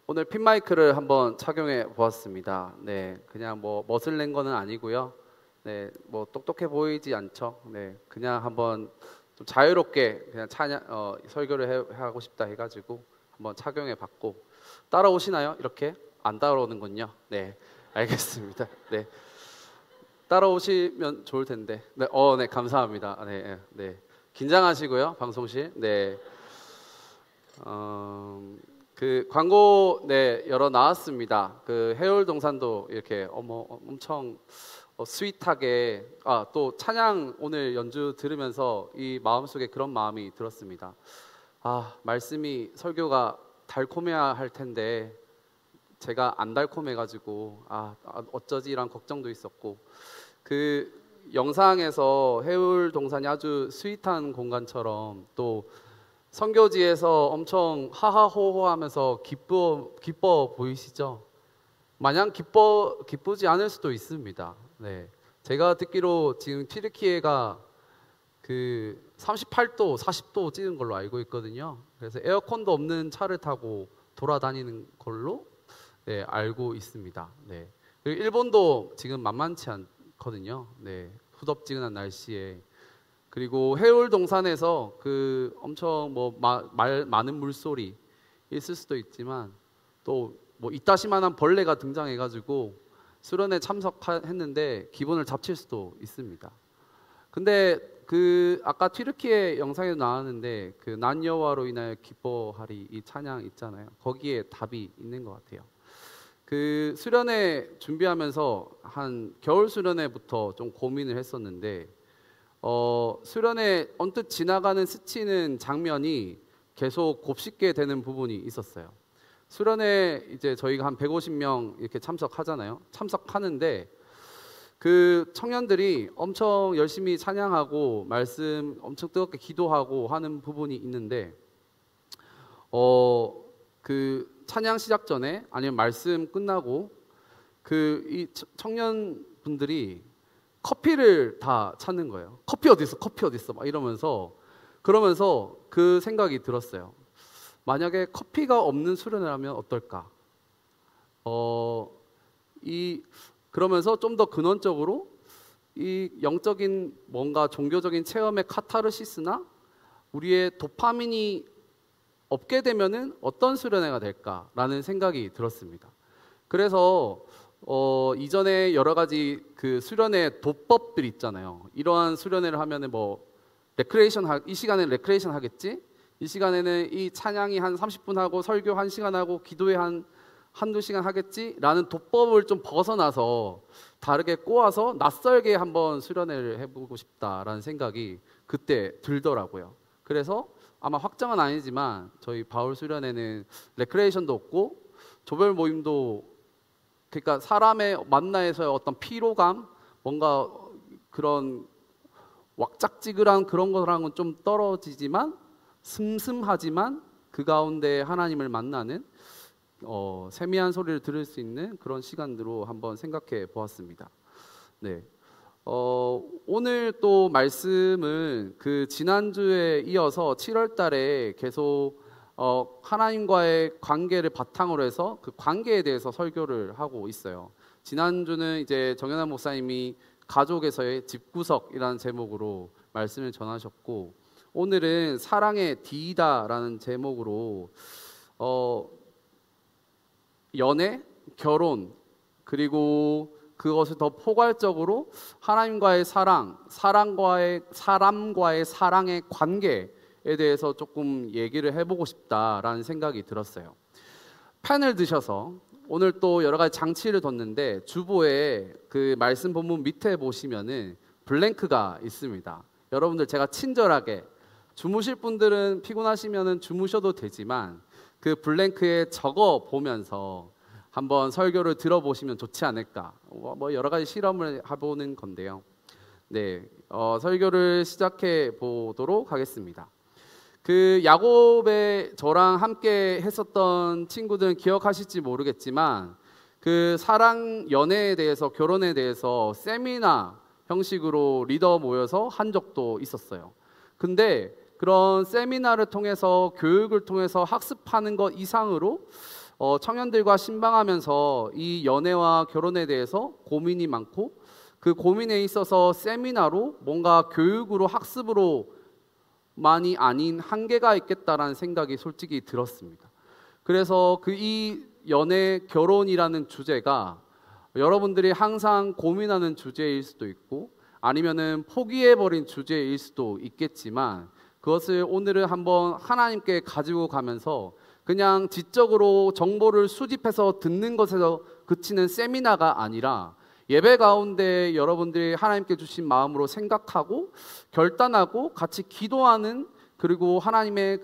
오늘 핀 마이크를 한번 착용해 보았습니다. 네, 그냥 뭐 멋을 낸 거는 아니고요. 네, 뭐 똑똑해 보이지 않죠. 네, 그냥 한번 좀 자유롭게 그냥 설교를 하고 싶다 해가지고 한번 착용해 봤고 따라오시나요? 이렇게 안 따라오는군요. 네, 알겠습니다. 네, 따라오시면 좋을 텐데. 네, 네, 감사합니다. 네, 네, 긴장하시고요, 방송실. 네. 그 광고 여러 나왔습니다. 그 해월동산도 이렇게 엄청 스윗하게 또 찬양 오늘 연주 들으면서 이 마음속에 그런 마음이 들었습니다. 말씀이 설교가 달콤해야 할 텐데 제가 안 달콤해가지고 어쩌지란 걱정도 있었고 그 영상에서 해월동산이 아주 스윗한 공간처럼 또 선교지에서 엄청 하하호호하면서 기뻐 보이시죠? 마냥 기쁘지 않을 수도 있습니다. 네, 제가 듣기로 지금 튀르키예가 그 38도, 40도 찍은 걸로 알고 있거든요. 그래서 에어컨도 없는 차를 타고 돌아다니는 걸로 알고 있습니다. 네, 그리고 일본도 지금 만만치 않거든요. 네, 후덥지근한 날씨에. 그리고 해울동산에서 그 엄청 많은 물소리 있을 수도 있지만 또 이따시만한 벌레가 등장해가지고 수련회 참석했는데 기분을 잡칠 수도 있습니다. 근데 그 아까 튀르키예 영상에도 나왔는데 그 난 여호와로 인하여 기뻐하리 이 찬양 있잖아요. 거기에 답이 있는 것 같아요. 그 수련회 준비하면서 한 겨울 수련회부터 좀 고민을 했었는데 수련회 언뜻 지나가는 스치는 장면이 계속 곱씹게 되는 부분이 있었어요. 수련회 이제 저희가 한 150명 이렇게 참석하잖아요. 참석하는데 그 청년들이 엄청 열심히 찬양하고 말씀 엄청 뜨겁게 기도하고 하는 부분이 있는데 그 찬양 시작 전에 아니면 말씀 끝나고 그 이 청년분들이 커피를 다 찾는 거예요. 커피 어디 있어? 커피 어디 있어? 막 이러면서 그러면서 그 생각이 들었어요. 만약에 커피가 없는 수련을 하면 어떨까? 그러면서 좀 더 근원적으로 이 영적인 뭔가 종교적인 체험의 카타르시스나 우리의 도파민이 없게 되면은 어떤 수련회가 될까라는 생각이 들었습니다. 그래서 이전에 여러 가지 그 수련회 도법들 있잖아요. 이러한 수련회를 하면은 이 시간에는 레크레이션 하겠지? 이 시간에는 이 찬양이 한 30분 하고 설교 1시간 하고 기도회 한두 시간 하겠지? 라는 도법을 좀 벗어나서 다르게 꼬아서 낯설게 한번 수련회를 해보고 싶다라는 생각이 그때 들더라고요. 그래서 아마 확정은 아니지만 저희 바울 수련회는 레크레이션도 없고 조별 모임도 그러니까 사람의 만나에서의 어떤 피로감, 뭔가 그런 왁작지근한 그런 거랑은 좀 떨어지지만 슴슴하지만 그 가운데 하나님을 만나는 세미한 소리를 들을 수 있는 그런 시간으로 한번 생각해 보았습니다. 네, 오늘 또 말씀은 그 지난주에 이어서 7월달에 계속 하나님과의 관계를 바탕으로 해서 그 관계에 대해서 설교를 하고 있어요. 지난주는 이제 정연한 목사님이 가족에서의 집구석이라는 제목으로 말씀을 전하셨고 오늘은 사랑의 D다라는 제목으로 연애, 결혼 그리고 그것을 더 포괄적으로 하나님과의 사람과의 사랑의 관계에 대해서 조금 얘기를 해보고 싶다라는 생각이 들었어요. 펜을 드셔서 오늘 또 여러 가지 장치를 뒀는데 주보에 그 말씀 본문 밑에 보시면은 블랭크가 있습니다. 여러분들 제가 친절하게 주무실 분들은 피곤하시면은 주무셔도 되지만 그 블랭크에 적어 보면서 한번 설교를 들어보시면 좋지 않을까. 여러 가지 실험을 해보는 건데요. 네, 설교를 시작해 보도록 하겠습니다. 그 야곱의 저랑 함께 했었던 친구들은 기억하실지 모르겠지만 그 사랑 연애에 대해서 결혼에 대해서 세미나 형식으로 리더 모여서 한 적도 있었어요. 근데 그런 세미나를 통해서 교육을 통해서 학습하는 것 이상으로 청년들과 신방하면서 이 연애와 결혼에 대해서 고민이 많고 그 고민에 있어서 세미나로 뭔가 교육으로 학습으로 많이 아닌 한계가 있겠다라는 생각이 솔직히 들었습니다. 그래서 이 연애, 결혼이라는 주제가 여러분들이 항상 고민하는 주제일 수도 있고 아니면은 포기해버린 주제일 수도 있겠지만 그것을 오늘은 한번 하나님께 가지고 가면서 그냥 지적으로 정보를 수집해서 듣는 것에서 그치는 세미나가 아니라 예배 가운데 여러분들이 하나님께 주신 마음으로 생각하고 결단하고 같이 기도하는 그리고 하나님의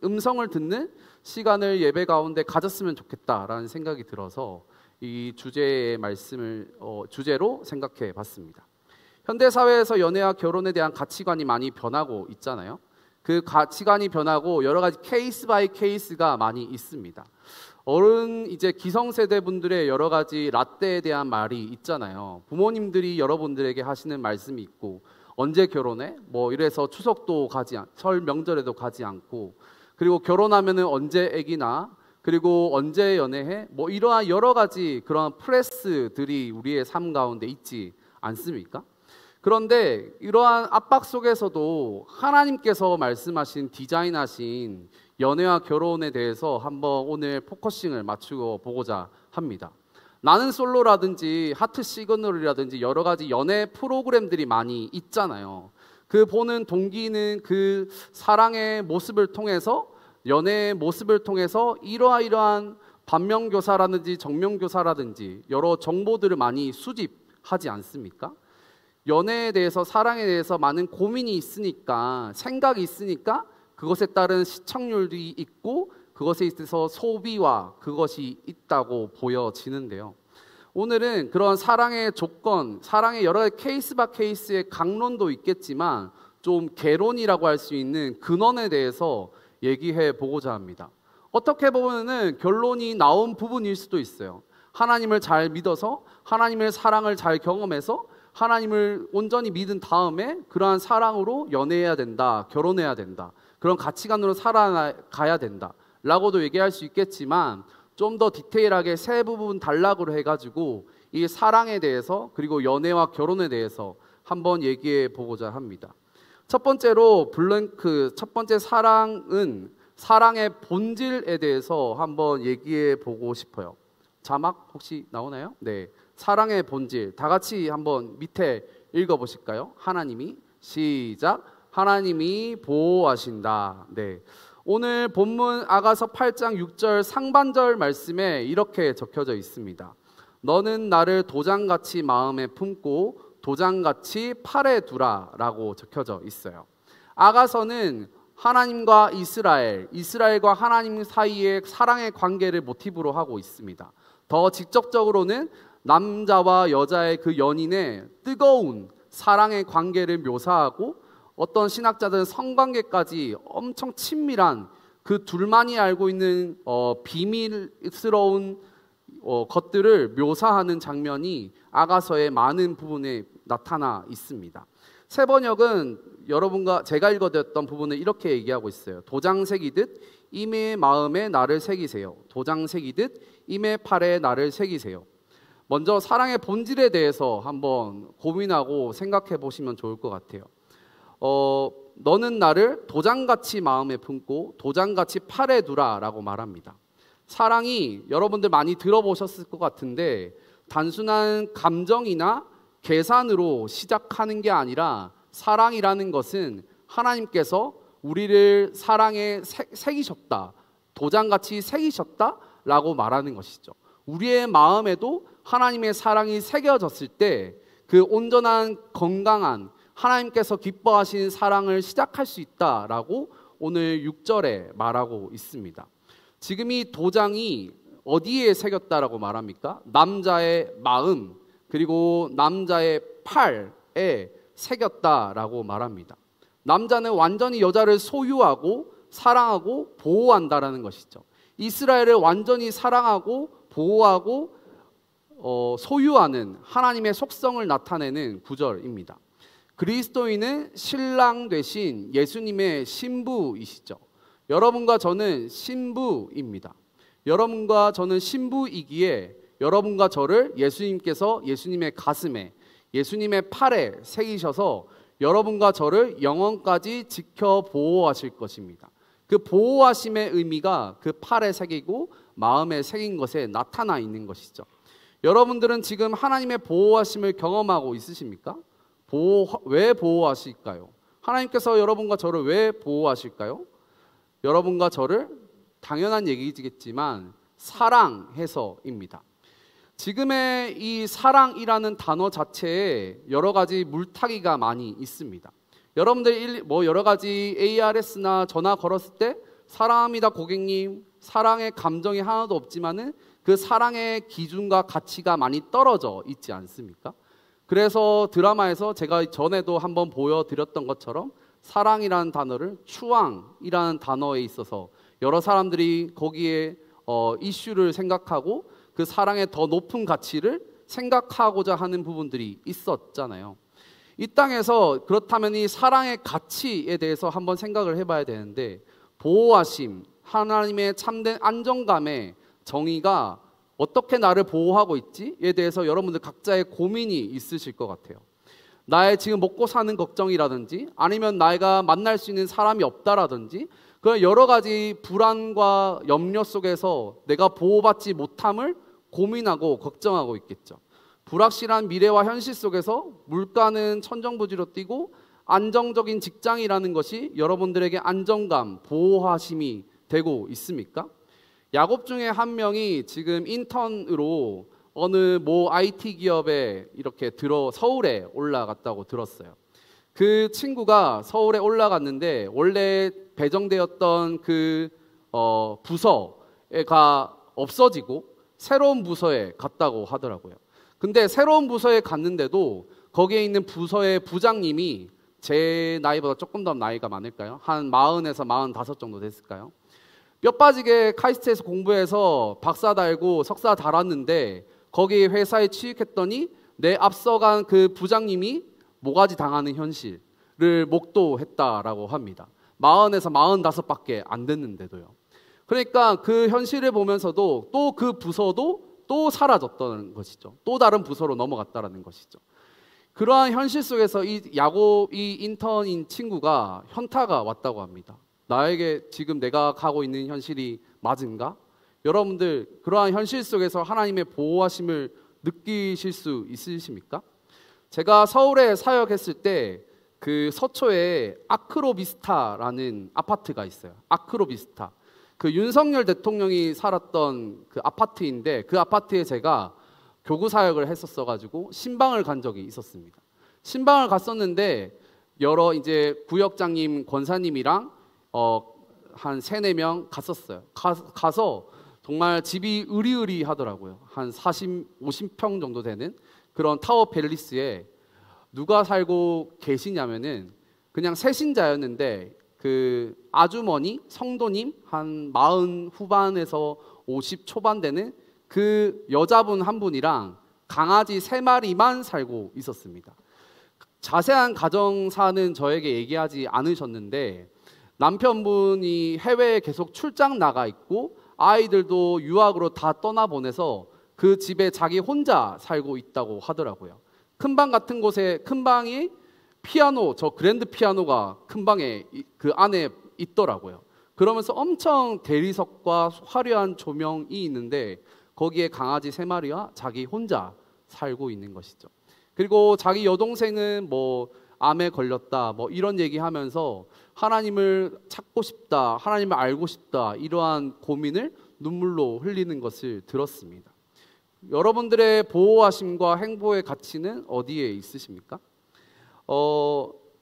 음성을 듣는 시간을 예배 가운데 가졌으면 좋겠다라는 생각이 들어서 이 주제의 말씀을 주제로 생각해 봤습니다. 현대 사회에서 연애와 결혼에 대한 가치관이 많이 변하고 있잖아요. 그 가치관이 변하고 여러 가지 케이스 바이 케이스가 많이 있습니다. 이제 기성세대 분들의 여러 가지 라떼에 대한 말이 있잖아요. 부모님들이 여러분들에게 하시는 말씀이 있고 언제 결혼해? 뭐 이래서 추석도 설 명절에도 가지 않고 그리고 결혼하면은 언제 아기나 그리고 언제 연애해? 뭐 이러한 여러 가지 그런 프레스들이 우리의 삶 가운데 있지 않습니까? 그런데 이러한 압박 속에서도 하나님께서 말씀하신 디자인하신 연애와 결혼에 대해서 한번 오늘 포커싱을 맞추어 보고자 합니다. 나는 솔로라든지 하트 시그널이라든지 여러 가지 연애 프로그램들이 많이 있잖아요. 그 보는 동기는 그 사랑의 모습을 통해서 연애의 모습을 통해서 이러한 반면교사라든지 정면교사라든지 여러 정보들을 많이 수집하지 않습니까? 연애에 대해서 사랑에 대해서 많은 고민이 있으니까 생각이 있으니까 그것에 따른 시청률이 있고 그것에 있어서 소비와 그것이 있다고 보여지는데요. 오늘은 그런 사랑의 조건, 사랑의 여러 가지 케이스 바 케이스의 강론도 있겠지만 좀 개론이라고 할 수 있는 근원에 대해서 얘기해 보고자 합니다. 어떻게 보면은 결론이 나온 부분일 수도 있어요. 하나님을 잘 믿어서 하나님의 사랑을 잘 경험해서 하나님을 온전히 믿은 다음에 그러한 사랑으로 연애해야 된다, 결혼해야 된다, 그런 가치관으로 살아가야 된다 라고도 얘기할 수 있겠지만 좀 더 디테일하게 세 부분 단락으로 해가지고 이 사랑에 대해서 그리고 연애와 결혼에 대해서 한번 얘기해 보고자 합니다. 첫 번째로 첫 번째 사랑은 사랑의 본질에 대해서 한번 얘기해 보고 싶어요. 자막 혹시 나오나요? 네, 사랑의 본질 다 같이 한번 밑에 읽어보실까요? 하나님이 시작. 하나님이 보호하신다. 네, 오늘 본문 아가서 8장 6절 상반절 말씀에 이렇게 적혀져 있습니다. 너는 나를 도장같이 마음에 품고 도장같이 팔에 두라 라고 적혀져 있어요. 아가서는 하나님과 이스라엘과 하나님 사이의 사랑의 관계를 모티브로 하고 있습니다. 더 직접적으로는 남자와 여자의 그 연인의 뜨거운 사랑의 관계를 묘사하고 어떤 신학자들은 성관계까지 엄청 친밀한 그 둘만이 알고 있는 비밀스러운 것들을 묘사하는 장면이 아가서의 많은 부분에 나타나 있습니다. 세 번역은 여러분과 제가 읽어드렸던 부분을 이렇게 얘기하고 있어요. 도장 새기듯 임의 마음에 나를 새기세요. 도장 새기듯 임의 팔에 나를 새기세요. 먼저 사랑의 본질에 대해서 한번 고민하고 생각해 보시면 좋을 것 같아요. 너는 나를 도장같이 마음에 품고 도장같이 팔에 두라 라고 말합니다. 사랑이 여러분들 많이 들어보셨을 것 같은데 단순한 감정이나 계산으로 시작하는 게 아니라 사랑이라는 것은 하나님께서 우리를 사랑에 새기셨다, 도장같이 새기셨다 라고 말하는 것이죠. 우리의 마음에도 하나님의 사랑이 새겨졌을 때 그 온전한 건강한 하나님께서 기뻐하시는 사랑을 시작할 수 있다라고 오늘 6절에 말하고 있습니다. 지금 이 도장이 어디에 새겼다라고 말합니까? 남자의 마음 그리고 남자의 팔에 새겼다라고 말합니다. 남자는 완전히 여자를 소유하고 사랑하고 보호한다라는 것이죠. 이스라엘을 완전히 사랑하고 보호하고 소유하는 하나님의 속성을 나타내는 구절입니다. 그리스도인은 신랑 되신 예수님의 신부이시죠. 여러분과 저는 신부입니다. 여러분과 저는 신부이기에 여러분과 저를 예수님께서 예수님의 가슴에, 예수님의 팔에 새기셔서 여러분과 저를 영원까지 지켜 보호하실 것입니다. 그 보호하심의 의미가 그 팔에 새기고 마음에 새긴 것에 나타나 있는 것이죠. 여러분들은 지금 하나님의 보호하심을 경험하고 있으십니까? 왜 보호하실까요? 하나님께서 여러분과 저를 왜 보호하실까요? 여러분과 저를 당연한 얘기겠지만 사랑해서입니다. 지금의 이 사랑이라는 단어 자체에 여러 가지 물타기가 많이 있습니다. 여러분들 여러 가지 ARS나 전화 걸었을 때 사랑합니다 고객님, 사랑의 감정이 하나도 없지만은 그 사랑의 기준과 가치가 많이 떨어져 있지 않습니까? 그래서 드라마에서 제가 전에도 한번 보여드렸던 것처럼 사랑이라는 단어를 추앙이라는 단어에 있어서 여러 사람들이 거기에 이슈를 생각하고 그 사랑의 더 높은 가치를 생각하고자 하는 부분들이 있었잖아요. 이 땅에서 그렇다면 이 사랑의 가치에 대해서 한번 생각을 해봐야 되는데, 보호하심, 하나님의 참된 안정감의 정의가 어떻게 나를 보호하고 있지에 대해서 여러분들 각자의 고민이 있으실 것 같아요. 나의 지금 먹고 사는 걱정이라든지 아니면 내가 만날 수 있는 사람이 없다라든지 그런 여러 가지 불안과 염려 속에서 내가 보호받지 못함을 고민하고 걱정하고 있겠죠. 불확실한 미래와 현실 속에서 물가는 천정부지로 뛰고 안정적인 직장이라는 것이 여러분들에게 안정감, 보호하심이 되고 있습니까? 야곱 중에 한 명이 지금 인턴으로 어느 모 IT 기업에 이렇게 서울에 올라갔다고 들었어요. 그 친구가 서울에 올라갔는데 원래 배정되었던 그 부서가 없어지고 새로운 부서에 갔다고 하더라고요. 근데 새로운 부서에 갔는데도 거기에 있는 부서의 부장님이 제 나이보다 조금 더 나이가 많을까요? 한 40에서 45 정도 됐을까요? 뼈 빠지게 카이스트에서 공부해서 박사 달고 석사 달았는데 거기 회사에 취직했더니 내 앞서간 그 부장님이 모가지 당하는 현실을 목도했다라고 합니다. 40에서 45밖에 안 됐는데도요. 그러니까 그 현실을 보면서도 또 그 부서도 또 사라졌다는 것이죠. 또 다른 부서로 넘어갔다는 것이죠. 그러한 현실 속에서 이 인턴인 친구가 현타가 왔다고 합니다. 나에게 지금 내가 가고 있는 현실이 맞은가? 여러분들 그러한 현실 속에서 하나님의 보호하심을 느끼실 수 있으십니까? 제가 서울에 사역했을 때 그 서초에 아크로비스타라는 아파트가 있어요. 아크로비스타. 그 윤석열 대통령이 살았던 그 아파트인데 그 아파트에 제가 교구 사역을 했었어가지고 신방을 간 적이 있었습니다. 신방을 갔었는데 여러 이제 구역장님, 권사님이랑 한 3-4명 갔었어요. 가서 정말 집이 으리으리하더라고요. 한 40, 50평 정도 되는 그런 타워 팰리스에 누가 살고 계시냐면은 그냥 새신자였는데 그 아주머니, 성도님 한 40 후반에서 50 초반 되는 그 여자분 한 분이랑 강아지 3마리만 살고 있었습니다. 자세한 가정사는 저에게 얘기하지 않으셨는데 남편분이 해외에 계속 출장 나가 있고 아이들도 유학으로 다 떠나보내서 그 집에 자기 혼자 살고 있다고 하더라고요. 큰 방 같은 곳에 큰 방이 피아노, 저 그랜드 피아노가 큰 방에 그 안에 있더라고요. 그러면서 엄청 대리석과 화려한 조명이 있는데 거기에 강아지 3마리와 자기 혼자 살고 있는 것이죠. 그리고 자기 여동생은 뭐 암에 걸렸다 뭐 이런 얘기하면서 하나님을 찾고 싶다, 하나님을 알고 싶다 이러한 고민을 눈물로 흘리는 것을 들었습니다. 여러분들의 보호하심과 행보의 가치는 어디에 있으십니까?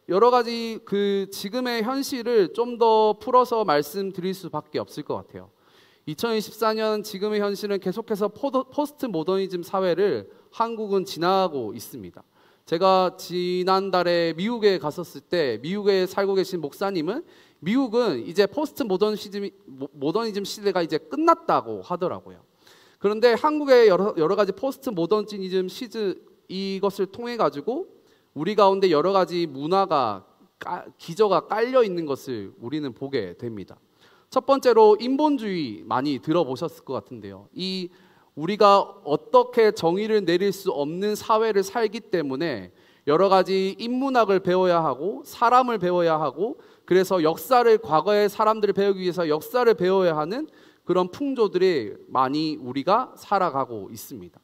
여러 가지 그 지금의 현실을 좀 더 풀어서 말씀드릴 수밖에 없을 것 같아요. 2024년 지금의 현실은 계속해서 포스트 모더니즘 사회를 한국은 지나가고 있습니다. 제가 지난달에 미국에 갔었을 때 미국에 살고 계신 목사님은 미국은 이제 포스트 모더니즘 시대가 이제 끝났다고 하더라고요. 그런데 한국의 여러 가지 포스트 모더니즘 시즈 이것을 통해 가지고 우리 가운데 여러 가지 문화가 기저가 깔려 있는 것을 우리는 보게 됩니다. 첫 번째로 인본주의 많이 들어보셨을 것 같은데요. 우리가 어떻게 정의를 내릴 수 없는 사회를 살기 때문에 여러 가지 인문학을 배워야 하고 사람을 배워야 하고, 그래서 과거의 사람들을 배우기 위해서 역사를 배워야 하는 그런 풍조들이 많이 우리가 살아가고 있습니다.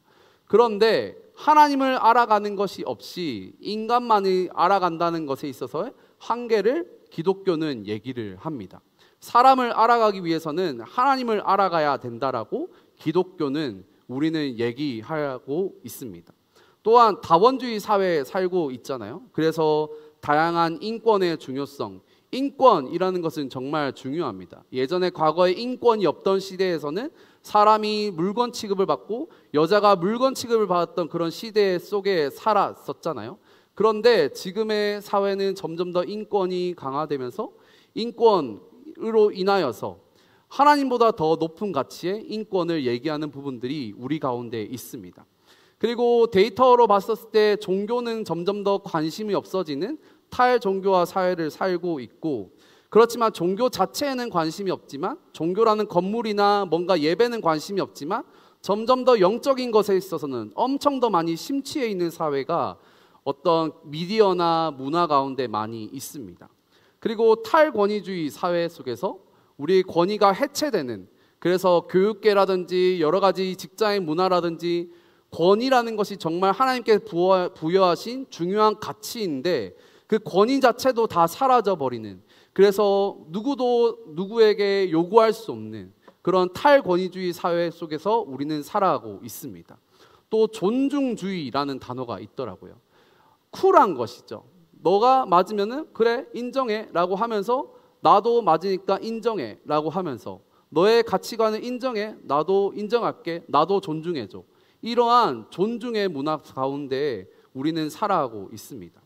그런데 하나님을 알아가는 것이 없이 인간만이 알아간다는 것에 있어서 한계를 기독교는 얘기를 합니다. 사람을 알아가기 위해서는 하나님을 알아가야 된다라고 기독교는 우리는 얘기하고 있습니다. 또한 다원주의 사회에 살고 있잖아요. 그래서 다양한 인권의 중요성, 인권이라는 것은 정말 중요합니다. 예전에 과거에 인권이 없던 시대에서는 사람이 물건 취급을 받고 여자가 물건 취급을 받았던 그런 시대 속에 살았었잖아요. 그런데 지금의 사회는 점점 더 인권이 강화되면서 인권으로 인하여서 하나님보다 더 높은 가치의 인권을 얘기하는 부분들이 우리 가운데 있습니다. 그리고 데이터로 봤었을 때 종교는 점점 더 관심이 없어지는 탈종교화 사회를 살고 있고, 그렇지만 종교 자체에는 관심이 없지만, 종교라는 건물이나 뭔가 예배는 관심이 없지만 점점 더 영적인 것에 있어서는 엄청 더 많이 심취해 있는 사회가 어떤 미디어나 문화 가운데 많이 있습니다. 그리고 탈권위주의 사회 속에서 우리 권위가 해체되는, 그래서 교육계라든지 여러 가지 직장의 문화라든지 권위라는 것이 정말 하나님께 부여하신 중요한 가치인데 그 권위 자체도 다 사라져버리는, 그래서 누구도 누구에게 요구할 수 없는 그런 탈권위주의 사회 속에서 우리는 살아가고 있습니다. 또 존중주의라는 단어가 있더라고요. 쿨한 것이죠. 너가 맞으면은 그래 인정해 라고 하면서, 나도 맞으니까 인정해 라고 하면서, 너의 가치관을 인정해, 나도 인정할게, 나도 존중해줘. 이러한 존중의 문화 가운데 우리는 살아가고 있습니다.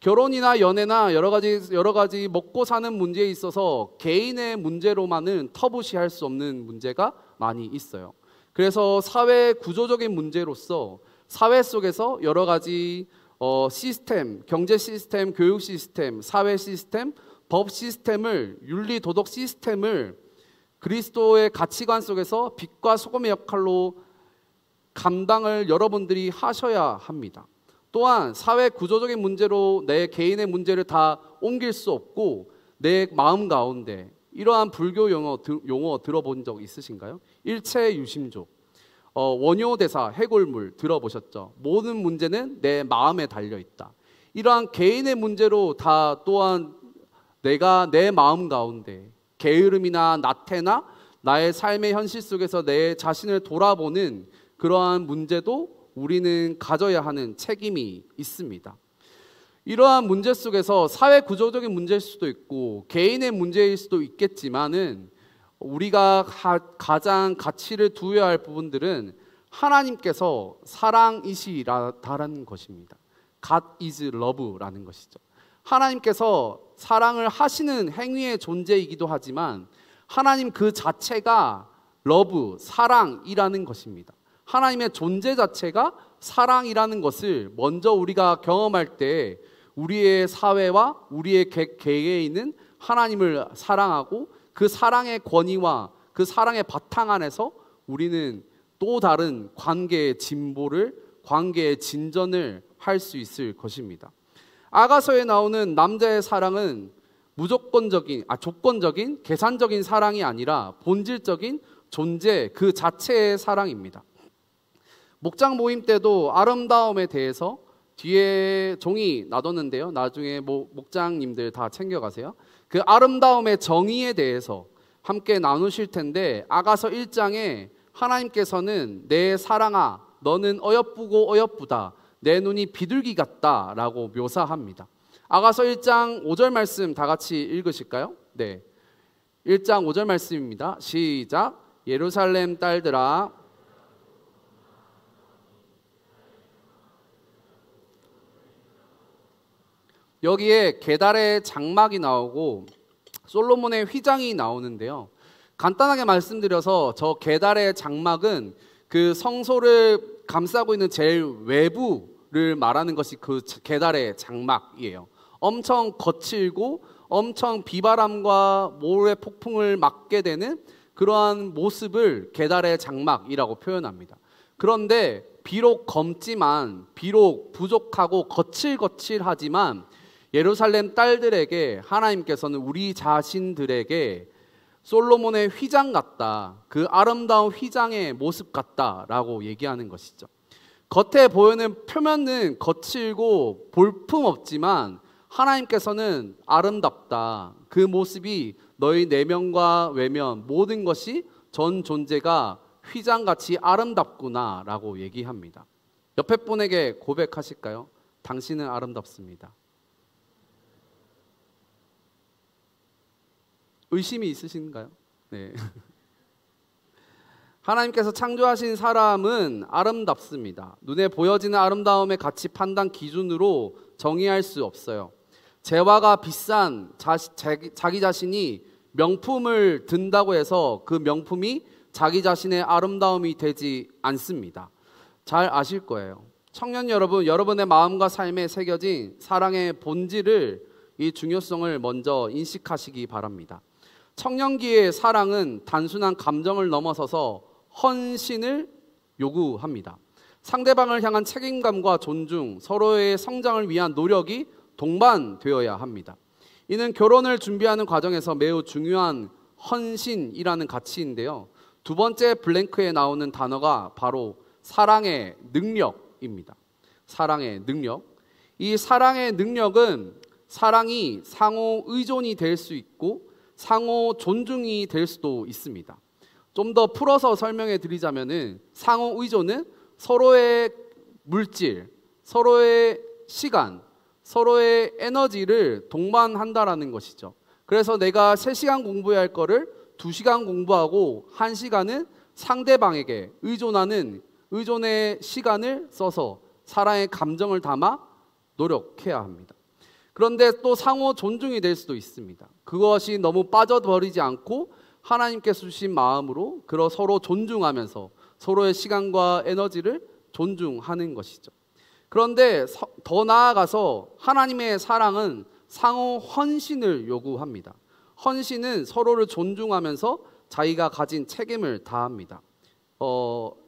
결혼이나 연애나 여러 가지 먹고 사는 문제에 있어서 개인의 문제로만은 터부시할 수 없는 문제가 많이 있어요. 그래서 사회 구조적인 문제로서 사회 속에서 여러 가지 시스템, 경제 시스템, 교육 시스템, 사회 시스템, 법 시스템을, 윤리 도덕 시스템을 그리스도의 가치관 속에서 빛과 소금의 역할로 감당을 여러분들이 하셔야 합니다. 또한 사회 구조적인 문제로 내 개인의 문제를 다 옮길 수 없고, 내 마음 가운데 이러한 불교 용어 들어본 적 있으신가요? 일체유심조, 원효대사, 해골물 들어보셨죠? 모든 문제는 내 마음에 달려있다. 이러한 개인의 문제로 다 또한 내가 내 마음 가운데 게으름이나 나태나 나의 삶의 현실 속에서 내 자신을 돌아보는 그러한 문제도 우리는 가져야 하는 책임이 있습니다. 이러한 문제 속에서 사회 구조적인 문제일 수도 있고 개인의 문제일 수도 있겠지만은 우리가 가장 가치를 두어야 할 부분들은 하나님께서 사랑이시다라는 것입니다. God is love라는 것이죠. 하나님께서 사랑을 하시는 행위의 존재이기도 하지만 하나님 그 자체가 love, 사랑이라는 것입니다. 하나님의 존재 자체가 사랑이라는 것을 먼저 우리가 경험할 때 우리의 사회와 우리의 개개인은 하나님을 사랑하고 그 사랑의 권위와 그 사랑의 바탕 안에서 우리는 또 다른 관계의 진보를, 관계의 진전을 할 수 있을 것입니다. 아가서에 나오는 남자의 사랑은 조건적인, 계산적인 사랑이 아니라 본질적인 존재 그 자체의 사랑입니다. 목장 모임 때도 아름다움에 대해서 뒤에 종이 놔뒀는데요. 나중에 목장님들 다 챙겨가세요. 그 아름다움의 정의에 대해서 함께 나누실 텐데, 아가서 1장에 하나님께서는 내 사랑아 너는 어여쁘고 어여쁘다, 내 눈이 비둘기 같다 라고 묘사합니다. 아가서 1장 5절 말씀 다 같이 읽으실까요? 네, 1장 5절 말씀입니다. 시작. 예루살렘 딸들아, 여기에 게달의 장막이 나오고 솔로몬의 휘장이 나오는데요. 간단하게 말씀드려서 저 게달의 장막은 그 성소를 감싸고 있는 제일 외부를 말하는 것이 그 게달의 장막이에요. 엄청 거칠고 엄청 비바람과 모래 폭풍을 맞게 되는 그러한 모습을 계달의 장막이라고 표현합니다. 그런데 비록 검지만, 비록 부족하고 거칠거칠하지만 예루살렘 딸들에게 하나님께서는 우리 자신들에게 솔로몬의 휘장 같다, 그 아름다운 휘장의 모습 같다라고 얘기하는 것이죠. 겉에 보이는 표면은 거칠고 볼품없지만 하나님께서는 아름답다, 그 모습이 너희 내면과 외면 모든 것이 전 존재가 휘장같이 아름답구나 라고 얘기합니다. 옆에 분에게 고백하실까요? 당신은 아름답습니다. 의심이 있으신가요? 네. 하나님께서 창조하신 사람은 아름답습니다. 눈에 보여지는 아름다움의 가치 판단 기준으로 정의할 수 없어요. 재화가 비싼 자기 자신이 명품을 든다고 해서 그 명품이 자기 자신의 아름다움이 되지 않습니다. 잘 아실 거예요. 청년 여러분, 여러분의 마음과 삶에 새겨진 사랑의 본질을, 이 중요성을 먼저 인식하시기 바랍니다. 청년기의 사랑은 단순한 감정을 넘어서서 헌신을 요구합니다. 상대방을 향한 책임감과 존중, 서로의 성장을 위한 노력이 동반되어야 합니다. 이는 결혼을 준비하는 과정에서 매우 중요한 헌신이라는 가치인데요. 두 번째 블랭크에 나오는 단어가 바로 사랑의 능력입니다. 사랑의 능력. 이 사랑의 능력은 사랑이 상호 의존이 될 수 있고 상호 존중이 될 수도 있습니다. 좀 더 풀어서 설명해 드리자면은 상호 의존은 서로의 물질, 서로의 시간, 서로의 에너지를 동반한다라는 것이죠. 그래서 내가 3시간 공부해야 할 거를 2시간 공부하고 1시간은 상대방에게 의존하는 의존의 시간을 써서 사랑의 감정을 담아 노력해야 합니다. 그런데 또 상호 존중이 될 수도 있습니다. 그것이 너무 빠져버리지 않고 하나님께서 주신 마음으로 서로 존중하면서 서로의 시간과 에너지를 존중하는 것이죠. 그런데 더 나아가서 하나님의 사랑은 상호 헌신을 요구합니다. 헌신은 서로를 존중하면서 자기가 가진 책임을 다합니다.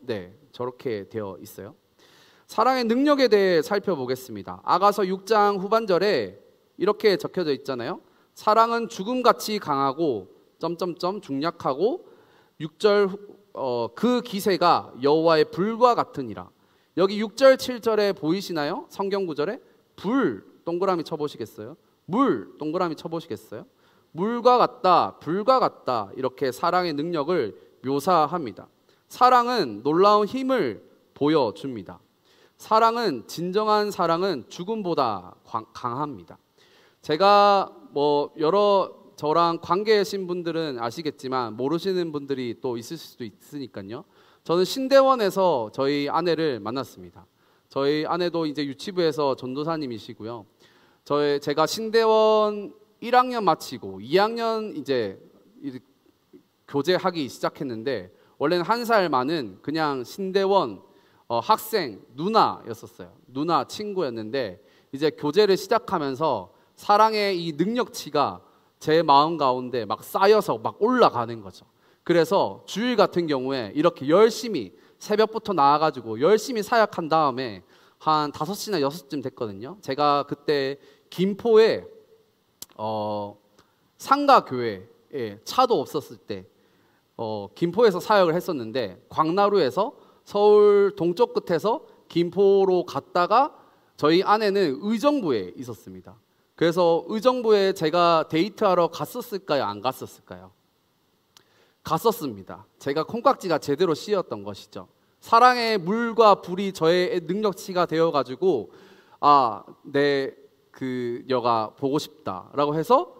네, 저렇게 되어 있어요. 사랑의 능력에 대해 살펴보겠습니다. 아가서 6장 후반절에 이렇게 적혀져 있잖아요. 사랑은 죽음같이 강하고 중약하고 6절 그 기세가 여호와의 불과 같으니라. 여기 6절 7절에 보이시나요? 성경 구절에 불 동그라미 쳐보시겠어요? 물 동그라미 쳐보시겠어요? 물과 같다, 불과 같다, 이렇게 사랑의 능력을 묘사합니다. 사랑은 놀라운 힘을 보여줍니다. 진정한 사랑은 죽음보다 강합니다. 제가 저랑 관계하신 분들은 아시겠지만 모르시는 분들이 또 있을 수도 있으니까요. 저는 신대원에서 저희 아내를 만났습니다. 저희 아내도 이제 유치부에서 전도사님이시고요. 제가 신대원 1학년 마치고 2학년 이제 교제하기 시작했는데 원래는 1살 많은 그냥 신대원 학생 누나였었어요. 누나 친구였는데 이제 교제를 시작하면서 사랑의 이 능력치가 제 마음 가운데 막 쌓여서 막 올라가는 거죠. 그래서 주일 같은 경우에 이렇게 열심히 새벽부터 나와가지고 열심히 사역한 다음에 한 5시나 6시쯤 됐거든요. 제가 그때 김포에 상가교회에 차도 없었을 때 김포에서 사역을 했었는데 광나루에서 서울 동쪽 끝에서 김포로 갔다가 저희 아내는 의정부에 있었습니다. 그래서 의정부에 제가 데이트하러 갔었을까요? 안 갔었을까요? 갔었습니다. 제가 콩깍지가 제대로 씌었던 것이죠. 사랑의 물과 불이 저의 능력치가 되어가지고 내 그 여가 보고 싶다라고 해서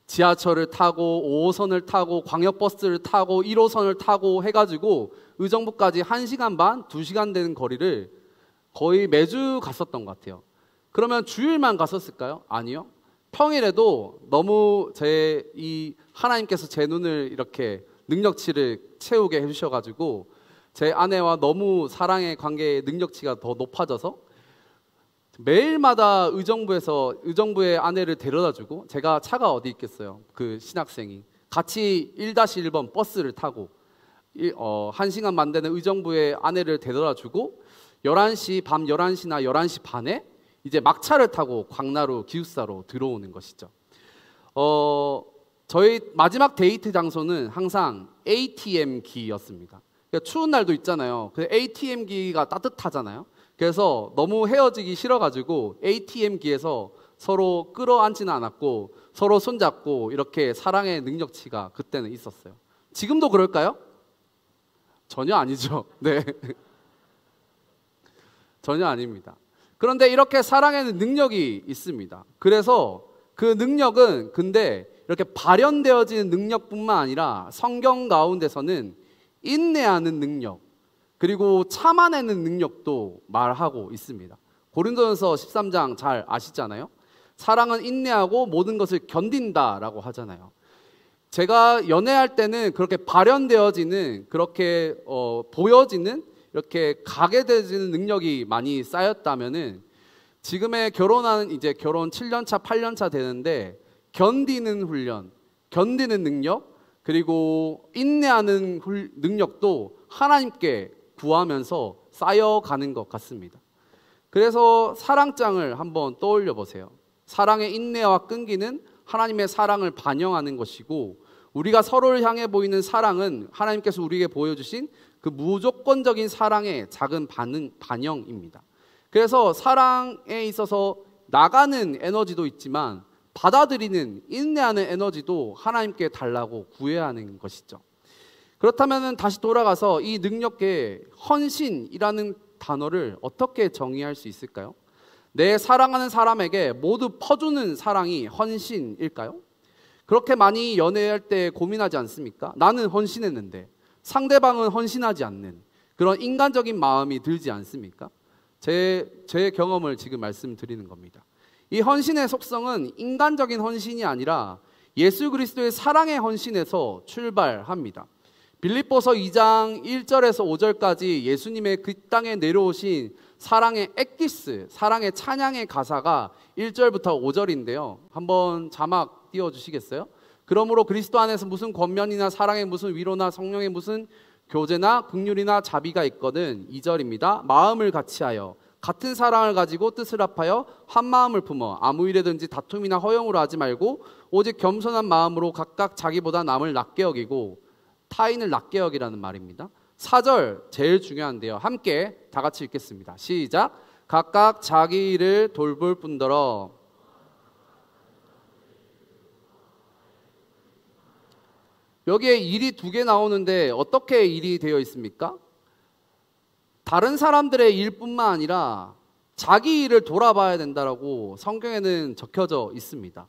지하철을 타고 5호선을 타고 광역버스를 타고 1호선을 타고 해가지고 의정부까지 1시간 반, 2시간 되는 거리를 거의 매주 갔었던 것 같아요. 그러면 주일만 갔었을까요? 아니요. 평일에도 너무 이 하나님께서 제 눈을 이렇게 능력치를 채우게 해주셔가지고 제 아내와 너무 사랑의 관계의 능력치가 더 높아져서 매일마다 의정부에 아내를 데려다주고, 제가 차가 어디 있겠어요. 그 신학생이 같이 1-1번 버스를 타고 1시간 만되는 의정부에 아내를 데려다주고 11시, 밤 11시나 11시 반에 이제 막차를 타고 광나루 기숙사로 들어오는 것이죠. 저희 마지막 데이트 장소는 항상 ATM기였습니다. 그러니까 추운 날도 있잖아요. 그 ATM기가 따뜻하잖아요. 그래서 너무 헤어지기 싫어가지고 ATM기에서 서로 끌어안지는 않았고 서로 손잡고 이렇게 사랑의 능력치가 그때는 있었어요. 지금도 그럴까요? 전혀 아니죠. 네. 전혀 아닙니다. 그런데 이렇게 사랑에는 능력이 있습니다. 그래서 그 능력은 근데 이렇게 발현되어지는 능력뿐만 아니라 성경 가운데서는 인내하는 능력, 그리고 참아내는 능력도 말하고 있습니다. 고린도전서 13장 잘 아시잖아요. 사랑은 인내하고 모든 것을 견딘다라고 하잖아요. 제가 연애할 때는 그렇게 발현되어지는, 그렇게 보여지는, 이렇게 가게 되는 능력이 많이 쌓였다면은 지금의 결혼하는 이제 결혼 7년차, 8년차 되는데 견디는 훈련, 견디는 능력, 그리고 인내하는 능력도 하나님께 구하면서 쌓여가는 것 같습니다. 그래서 사랑장을 한번 떠올려 보세요. 사랑의 인내와 끈기는 하나님의 사랑을 반영하는 것이고, 우리가 서로를 향해 보이는 사랑은 하나님께서 우리에게 보여주신 그 무조건적인 사랑의 작은 반영입니다. 그래서 사랑에 있어서 나가는 에너지도 있지만 받아들이는, 인내하는 에너지도 하나님께 달라고 구해야 하는 것이죠. 그렇다면 다시 돌아가서 이 능력의 헌신이라는 단어를 어떻게 정의할 수 있을까요? 내 사랑하는 사람에게 모두 퍼주는 사랑이 헌신일까요? 그렇게 많이 연애할 때 고민하지 않습니까? 나는 헌신했는데 상대방은 헌신하지 않는 그런 인간적인 마음이 들지 않습니까? 제 경험을 지금 말씀드리는 겁니다. 이 헌신의 속성은 인간적인 헌신이 아니라 예수 그리스도의 사랑의 헌신에서 출발합니다. 빌립보서 2장 1절에서 5절까지 예수님의 그 땅에 내려오신 사랑의 엑기스, 사랑의 찬양의 가사가 1절부터 5절인데요. 한번 자막 띄워주시겠어요? 그러므로 그리스도 안에서 무슨 권면이나 사랑의 무슨 위로나 성령의 무슨 교제나 긍휼이나 자비가 있거든. 2절입니다. 마음을 같이하여 같은 사랑을 가지고 뜻을 합하여 한 마음을 품어 아무 일에든지 다툼이나 허용으로 하지 말고 오직 겸손한 마음으로 각각 자기보다 남을 낮게 여기고 타인을 낮게 여기라는 말입니다. 4절 제일 중요한데요. 함께 다 같이 읽겠습니다. 시작. 각각 자기 일을 돌볼 뿐더러. 여기에 일이 2개 나오는데 어떻게 일이 되어 있습니까? 다른 사람들의 일뿐만 아니라 자기 일을 돌아봐야 된다라고 성경에는 적혀져 있습니다.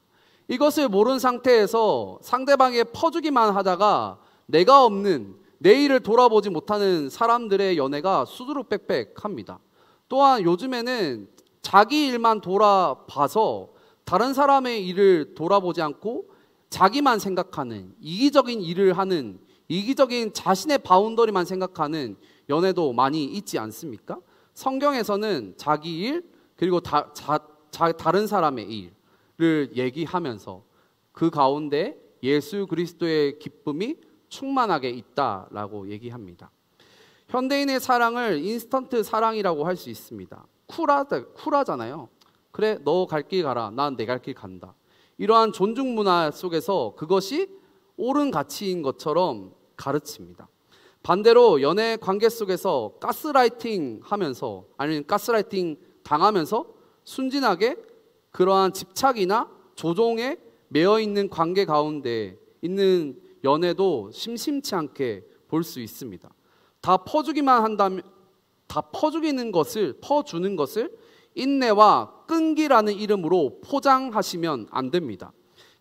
이것을 모르는 상태에서 상대방에 퍼주기만 하다가 내가 없는, 내 일을 돌아보지 못하는 사람들의 연애가 수두룩빽빽합니다. 또한 요즘에는 자기 일만 돌아봐서 다른 사람의 일을 돌아보지 않고 자기만 생각하는, 이기적인 일을 하는, 이기적인 자신의 바운더리만 생각하는 연애도 많이 있지 않습니까? 성경에서는 자기 일, 그리고 다른 사람의 일을 얘기하면서 그 가운데 예수 그리스도의 기쁨이 충만하게 있다라고 얘기합니다. 현대인의 사랑을 인스턴트 사랑이라고 할 수 있습니다. 쿨하잖아요. 그래, 너 갈 길 가라, 난 내 갈 길 간다. 이러한 존중 문화 속에서 그것이 옳은 가치인 것처럼 가르칩니다. 반대로 연애 관계 속에서 가스라이팅 하면서, 아니면 가스라이팅 당하면서 순진하게 그러한 집착이나 조종에 매여 있는 관계 가운데 있는 연애도 심심치 않게 볼 수 있습니다. 다 퍼주기만 한다면, 다 퍼주는 것을 인내와 끈기라는 이름으로 포장하시면 안 됩니다.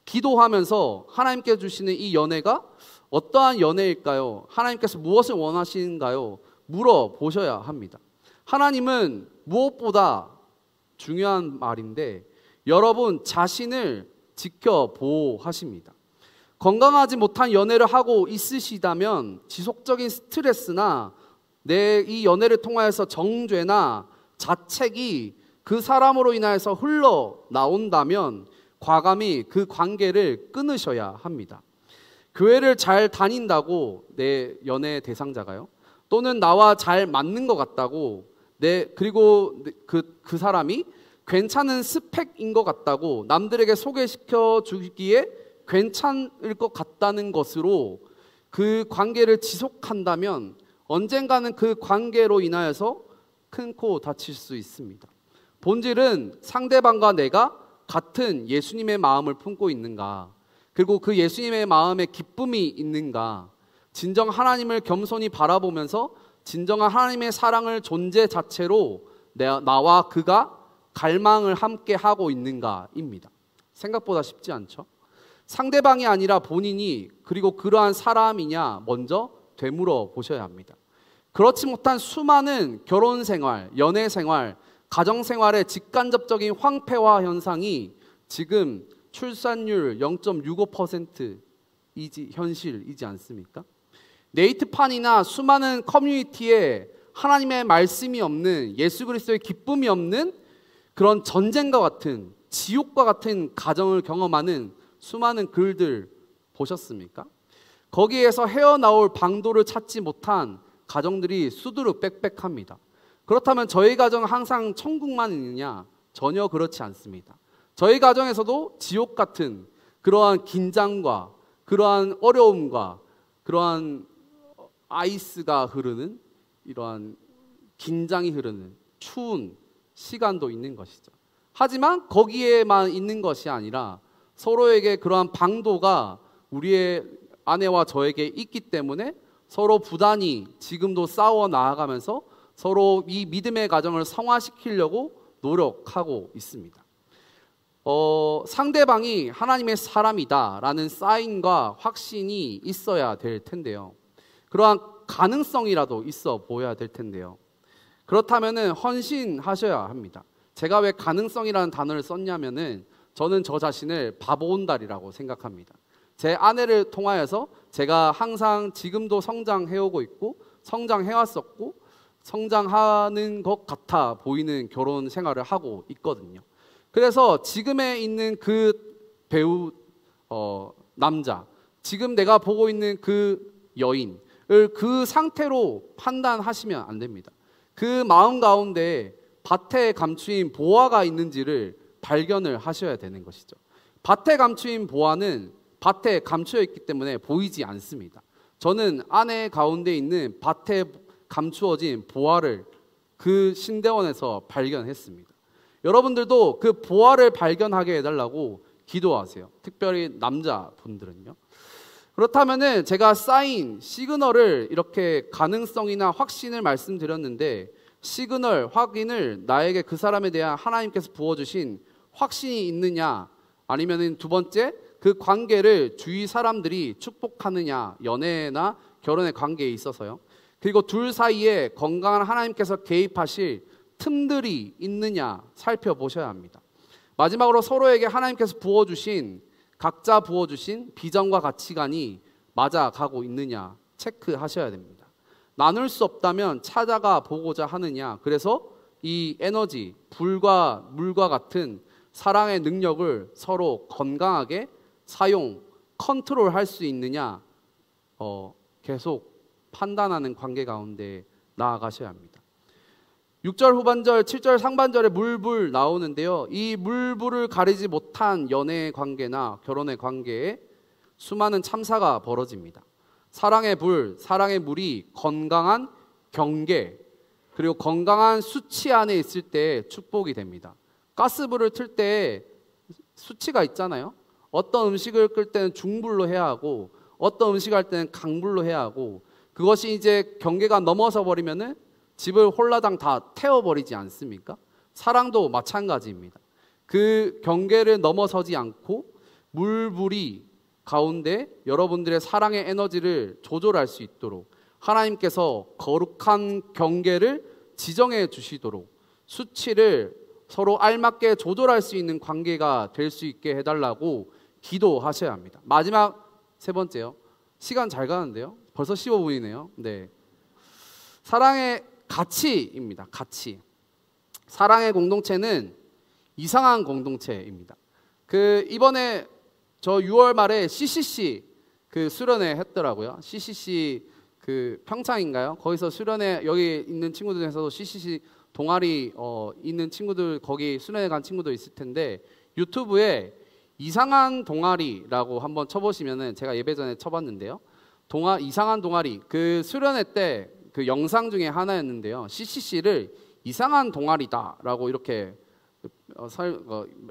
기도하면서 하나님께 주시는 이 연애가 어떠한 연애일까요? 하나님께서 무엇을 원하시는가요? 물어보셔야 합니다. 하나님은 무엇보다 중요한 말인데 여러분 자신을 지켜보호하십니다. 건강하지 못한 연애를 하고 있으시다면 지속적인 스트레스나 내 이 연애를 통하여서 정죄나 자책이 그 사람으로 인하여서 흘러나온다면 과감히 그 관계를 끊으셔야 합니다. 교회를 잘 다닌다고 내 연애 대상자가요, 또는 나와 잘 맞는 것 같다고, 그리고 그 사람이 괜찮은 스펙인 것 같다고 남들에게 소개시켜 주기에 괜찮을 것 같다는 것으로 그 관계를 지속한다면 언젠가는 그 관계로 인하여서 큰 코 다칠 수 있습니다. 본질은 상대방과 내가 같은 예수님의 마음을 품고 있는가, 그리고 그 예수님의 마음에 기쁨이 있는가, 진정 하나님을 겸손히 바라보면서 진정한 하나님의 사랑을 존재 자체로 나와 그가 갈망을 함께 하고 있는가입니다. 생각보다 쉽지 않죠? 상대방이 아니라 본인이 그리고 그러한 사람이냐 먼저 되물어 보셔야 합니다. 그렇지 못한 수많은 결혼생활, 연애생활, 가정생활의 직간접적인 황폐화 현상이 지금 출산율 0.65%이지 현실이지 않습니까? 네이트판이나 수많은 커뮤니티에 하나님의 말씀이 없는, 예수 그리스도의 기쁨이 없는 그런 전쟁과 같은, 지옥과 같은 가정을 경험하는 수많은 글들 보셨습니까? 거기에서 헤어나올 방도를 찾지 못한 가정들이 수두룩 빽빽합니다. 그렇다면 저희 가정은 항상 천국만 있느냐? 전혀 그렇지 않습니다. 저희 가정에서도 지옥 같은 그러한 긴장과 그러한 어려움과 그러한 아이스가 흐르는, 이러한 긴장이 흐르는 추운 시간도 있는 것이죠. 하지만 거기에만 있는 것이 아니라 서로에게 그러한 방도가 우리의 아내와 저에게 있기 때문에 서로 부단히 지금도 싸워 나아가면서 서로 이 믿음의 가정을 성화시키려고 노력하고 있습니다. 상대방이 하나님의 사람이다라는 사인과 확신이 있어야 될 텐데요. 그러한 가능성이라도 있어 보여야 될 텐데요. 그렇다면은 헌신하셔야 합니다. 제가 왜 가능성이라는 단어를 썼냐면은 저는 저 자신을 바보온달이라고 생각합니다. 제 아내를 통하여서 제가 항상 지금도 성장해오고 있고 성장해왔었고 성장하는 것 같아 보이는 결혼 생활을 하고 있거든요. 그래서 지금에 있는 그 배우 남자, 지금 내가 보고 있는 그 여인을 그 상태로 판단하시면 안 됩니다. 그 마음 가운데 밭에 감추인 보화가 있는지를 발견을 하셔야 되는 것이죠. 밭에 감추인 보화는 밭에 감추어 있기 때문에 보이지 않습니다. 저는 아내 가운데 있는 밭에 감추어진 보화를 그 신대원에서 발견했습니다. 여러분들도 그 보화를 발견하게 해달라고 기도하세요. 특별히 남자분들은요. 그렇다면은 제가 사인, 시그널을 이렇게 가능성이나 확신을 말씀드렸는데, 시그널, 확인을 나에게 그 사람에 대한 하나님께서 부어주신 확신이 있느냐, 아니면은 두 번째, 그 관계를 주위 사람들이 축복하느냐, 연애나 결혼의 관계에 있어서요. 그리고 둘 사이에 건강한 하나님께서 개입하실 틈들이 있느냐 살펴보셔야 합니다. 마지막으로 서로에게 하나님께서 부어주신, 각자 부어주신 비전과 가치관이 맞아가고 있느냐 체크하셔야 됩니다. 나눌 수 없다면 찾아가 보고자 하느냐, 그래서 이 에너지, 불과 물과 같은 사랑의 능력을 서로 건강하게 사용, 컨트롤할 수 있느냐 계속 판단하는 관계 가운데 나아가셔야 합니다. 6절 후반절, 7절 상반절에 물불 나오는데요. 이 물불을 가리지 못한 연애의 관계나 결혼의 관계에 수많은 참사가 벌어집니다. 사랑의 불, 사랑의 물이 건강한 경계, 그리고 건강한 수치 안에 있을 때 축복이 됩니다. 가스불을 틀 때 수치가 있잖아요. 어떤 음식을 끌 때는 중불로 해야 하고 어떤 음식을 할 때는 강불로 해야 하고, 그것이 이제 경계가 넘어서 버리면은 집을 홀라당 다 태워버리지 않습니까? 사랑도 마찬가지입니다. 그 경계를 넘어서지 않고 물불이 가운데 여러분들의 사랑의 에너지를 조절할 수 있도록 하나님께서 거룩한 경계를 지정해 주시도록 수치를 서로 알맞게 조절할 수 있는 관계가 될 수 있게 해달라고 기도하셔야 합니다. 마지막 세 번째요. 시간 잘 가는데요. 벌써 15분이네요. 네. 사랑의 가치입니다. 가치. 사랑의 공동체는 이상한 공동체입니다. 이번에 저 6월 말에 CCC 수련회 했더라고요. CCC 평창인가요? 거기서 수련회, 여기 있는 친구들 중에서도 CCC 동아리 있는 친구들, 거기 수련회 간 친구도 있을 텐데, 유튜브에 이상한 동아리라고 한번 쳐보시면은, 제가 예배 전에 쳐봤는데요, 이상한 동아리, 수련회 때 영상 중에 하나였는데요, CCC를 이상한 동아리다라고 이렇게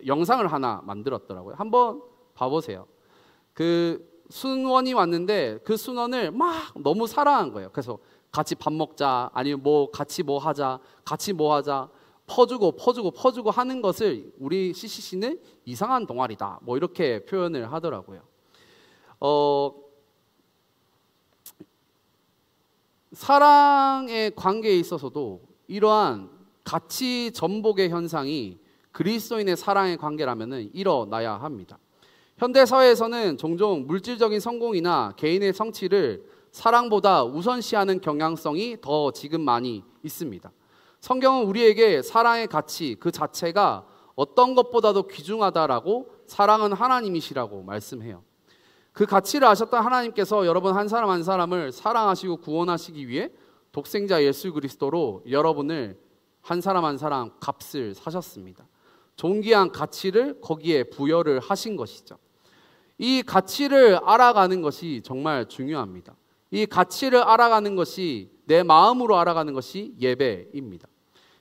영상을 하나 만들었더라고요. 한번 봐보세요. 순원이 왔는데 그 순원을 막 너무 사랑한 거예요. 그래서 같이 밥 먹자, 아니면 같이 뭐 하자, 퍼주고 하는 것을 우리 CCC는 이상한 동아리다, 뭐 이렇게 표현을 하더라고요. 사랑의 관계에 있어서도 이러한 가치 전복의 현상이 그리스도인의 사랑의 관계라면 일어나야 합니다. 현대 사회에서는 종종 물질적인 성공이나 개인의 성취를 사랑보다 우선시하는 경향성이 더 지금 많이 있습니다. 성경은 우리에게 사랑의 가치 그 자체가 어떤 것보다도 귀중하다라고, 사랑은 하나님이시라고 말씀해요. 그 가치를 아셨던 하나님께서 여러분 한 사람 한 사람을 사랑하시고 구원하시기 위해 독생자 예수 그리스도로 여러분을 한 사람 한 사람 값을 사셨습니다. 존귀한 가치를 거기에 부여를 하신 것이죠. 이 가치를 알아가는 것이 정말 중요합니다. 이 가치를 알아가는 것이, 내 마음으로 알아가는 것이 예배입니다.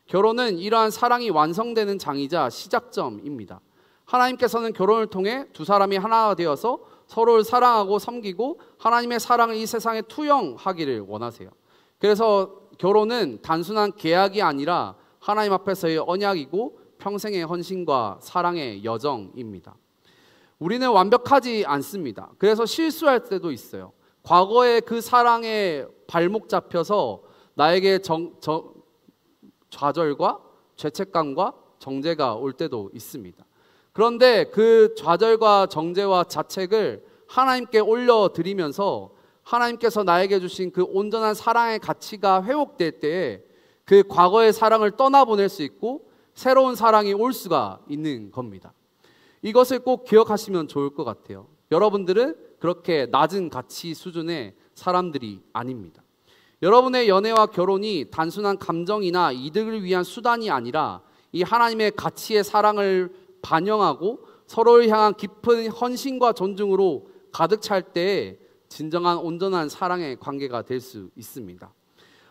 결혼은 이러한 사랑이 완성되는 장이자 시작점입니다. 하나님께서는 결혼을 통해 두 사람이 하나가 되어서 서로를 사랑하고 섬기고 하나님의 사랑을 이 세상에 투영하기를 원하세요. 그래서 결혼은 단순한 계약이 아니라 하나님 앞에서의 언약이고 평생의 헌신과 사랑의 여정입니다. 우리는 완벽하지 않습니다. 그래서 실수할 때도 있어요. 과거에 그 사랑에 발목 잡혀서 나에게 좌절과 죄책감과 정죄가 올 때도 있습니다. 그런데 그 좌절과 정죄와 자책을 하나님께 올려드리면서 하나님께서 나에게 주신 그 온전한 사랑의 가치가 회복될 때에 그 과거의 사랑을 떠나보낼 수 있고 새로운 사랑이 올 수가 있는 겁니다. 이것을 꼭 기억하시면 좋을 것 같아요. 여러분들은 그렇게 낮은 가치 수준의 사람들이 아닙니다. 여러분의 연애와 결혼이 단순한 감정이나 이득을 위한 수단이 아니라 이 하나님의 가치의 사랑을 반영하고 서로를 향한 깊은 헌신과 존중으로 가득 찰 때에 진정한 온전한 사랑의 관계가 될 수 있습니다.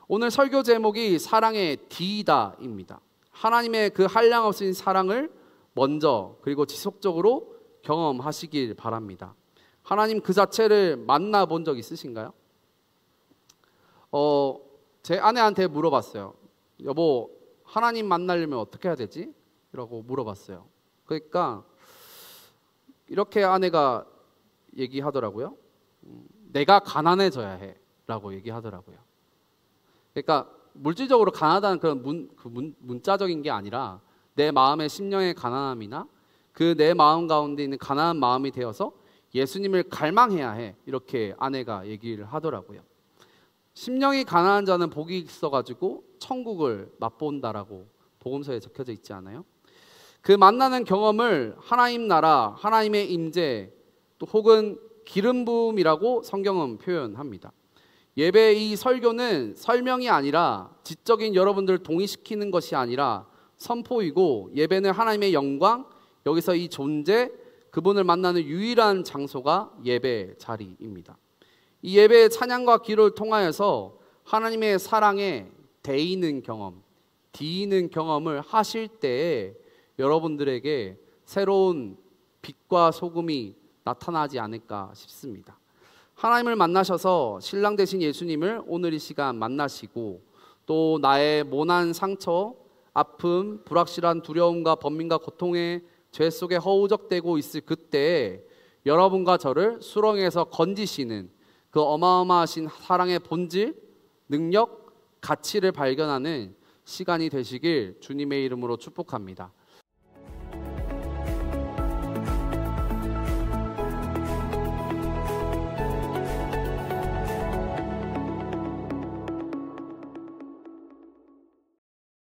오늘 설교 제목이 사랑의 D다입니다. 하나님의 그 한량없인 사랑을 먼저 그리고 지속적으로 경험하시길 바랍니다. 하나님 그 자체를 만나본 적 있으신가요? 제 아내한테 물어봤어요. 여보, 하나님 만나려면 어떻게 해야 되지? 라고 물어봤어요. 그러니까 이렇게 아내가 얘기하더라고요. 내가 가난해져야 해 라고 얘기하더라고요. 그러니까 물질적으로 가난하다는 그런 문자적인 게 아니라 내 마음의 심령의 가난함이나 그 내 마음 가운데 있는 가난한 마음이 되어서 예수님을 갈망해야 해, 이렇게 아내가 얘기를 하더라고요. 심령이 가난한 자는 복이 있어가지고 천국을 맛본다라고 복음서에 적혀져 있지 않아요? 그 만나는 경험을 하나님 나라, 하나님의 임재, 또 혹은 기름 부음이라고 성경은 표현합니다. 예배의 이 설교는 설명이 아니라 지적인 여러분들을 동의시키는 것이 아니라 선포이고, 예배는 하나님의 영광, 여기서 이 존재, 그분을 만나는 유일한 장소가 예배 자리입니다. 이 예배의 찬양과 기도를 통하여서 하나님의 사랑에 대이는 경험, 디이는 경험을 하실 때에 여러분들에게 새로운 빛과 소금이 나타나지 않을까 싶습니다. 하나님을 만나셔서 신랑 되신 예수님을 오늘 이 시간 만나시고, 또 나의 모난 상처, 아픔, 불확실한 두려움과 번민과 고통의 죄 속에 허우적대고 있을 그때에 여러분과 저를 수렁에서 건지시는 그 어마어마하신 사랑의 본질, 능력, 가치를 발견하는 시간이 되시길 주님의 이름으로 축복합니다.